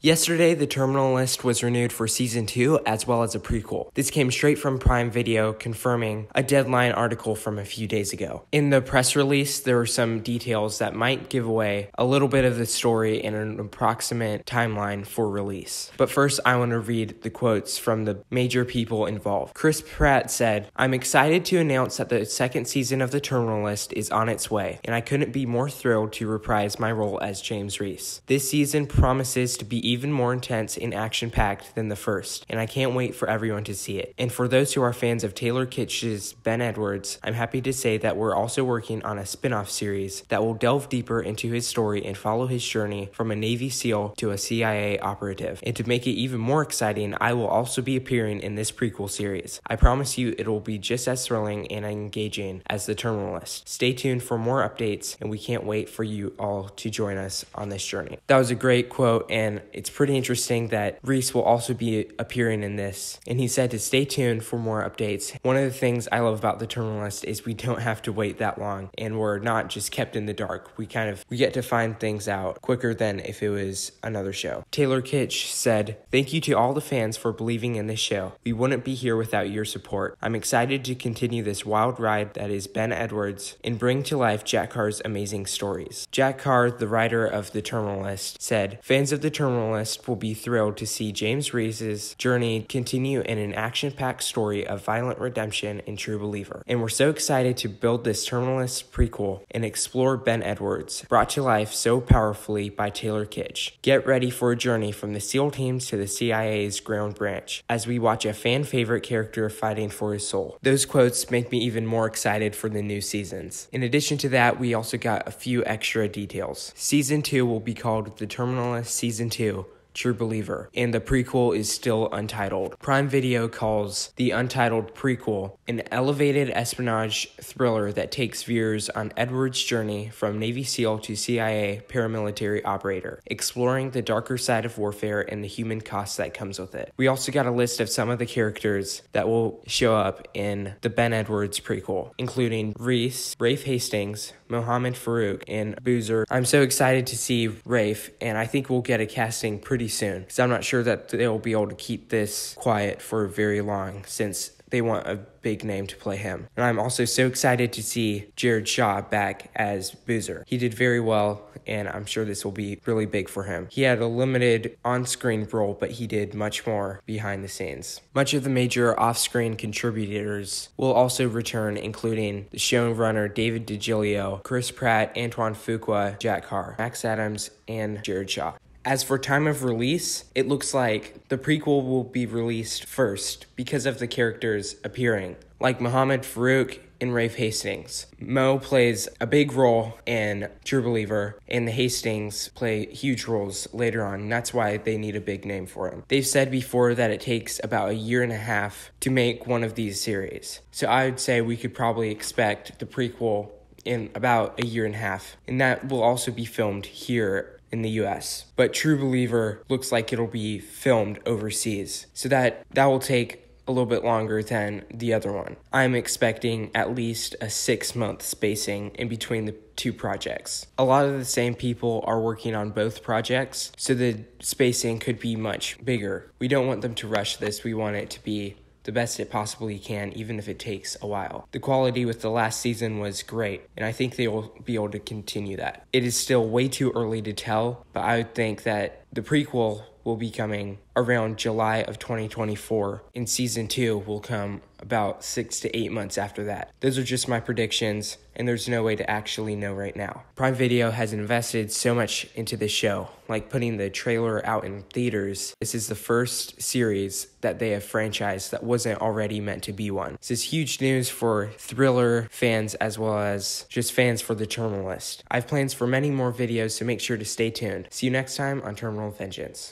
Yesterday, the Terminal List was renewed for Season 2 as well as a prequel. This came straight from Prime Video, confirming a Deadline article from a few days ago. In the press release, there were some details that might give away a little bit of the story and an approximate timeline for release. But first, I want to read the quotes from the major people involved. Chris Pratt said, "I'm excited to announce that the second season of the Terminal List is on its way, and I couldn't be more thrilled to reprise my role as James Reese. This season promises to be even more intense and action-packed than the first, and I can't wait for everyone to see it. And for those who are fans of Taylor Kitsch's Ben Edwards, I'm happy to say that we're also working on a spin-off series that will delve deeper into his story and follow his journey from a Navy SEAL to a CIA operative. And to make it even more exciting, I will also be appearing in this prequel series. I promise you it will be just as thrilling and engaging as the Terminal List. Stay tuned for more updates, and we can't wait for you all to join us on this journey." That was a great quote, and it's pretty interesting that Reese will also be appearing in this. And he said to stay tuned for more updates. One of the things I love about the Terminal List is we don't have to wait that long, and we're not just kept in the dark. We get to find things out quicker than if it was another show. Taylor Kitsch said, "Thank you to all the fans for believing in this show. We wouldn't be here without your support. I'm excited to continue this wild ride that is Ben Edwards and bring to life Jack Carr's amazing stories." Jack Carr, the writer of the Terminal List, said, "Fans of the Terminal List will be thrilled to see James Reese's journey continue in an action-packed story of violent redemption and true believer. And we're so excited to build this Terminal List prequel and explore Ben Edwards, brought to life so powerfully by Taylor Kitsch. Get ready for a journey from the SEAL teams to the CIA's ground branch as we watch a fan-favorite character fighting for his soul." Those quotes make me even more excited for the new seasons. In addition to that, we also got a few extra details. Season 2 will be called The Terminal List Season 2, True Believer, and the prequel is still untitled. Prime Video calls the untitled prequel an elevated espionage thriller that takes viewers on Edward's journey from Navy SEAL to CIA paramilitary operator, exploring the darker side of warfare and the human cost that comes with it. We also got a list of some of the characters that will show up in the Ben Edwards prequel, including Reese, Rafe Hastings, Mohammed Farouk, and Boozer. I'm so excited to see Rafe, and I think we'll get a casting pretty soon, because I'm not sure that they'll be able to keep this quiet for very long, since they want a big name to play him. And I'm also so excited to see Jared Shaw back as Boozer. He did very well, and I'm sure this will be really big for him. He had a limited on-screen role, but he did much more behind the scenes. Much of the major off-screen contributors will also return, including the showrunner David DiGilio, Chris Pratt, Antoine Fuqua, Jack Carr, Max Adams, and Jared Shaw. As for time of release, it looks like the prequel will be released first because of the characters appearing, like Mohammed Farouk and Rafe Hastings. Mo plays a big role in True Believer, and the Hastings play huge roles later on, and that's why they need a big name for him. They've said before that it takes about a year and a half to make one of these series, so I would say we could probably expect the prequel in about a year and a half, and that will also be filmed here in the US. But True Believer looks like it'll be filmed overseas, so that will take a little bit longer than the other one. I'm expecting at least a 6-month spacing in between the two projects. A lot of the same people are working on both projects, so the spacing could be much bigger. We don't want them to rush this. We want it to be the best it possibly can, even if it takes a while. The quality with the last season was great, and I think they will be able to continue that. It is still way too early to tell, but I would think that the prequel will be coming around July of 2024, and season 2 will come about 6 to 8 months after that. Those are just my predictions, and there's no way to actually know right now. Prime Video has invested so much into this show, like putting the trailer out in theaters. This is the first series that they have franchised that wasn't already meant to be one. This is huge news for thriller fans as well as just fans for the Terminal List. I have plans for many more videos, so make sure to stay tuned. See you next time on Terminal Vengeance.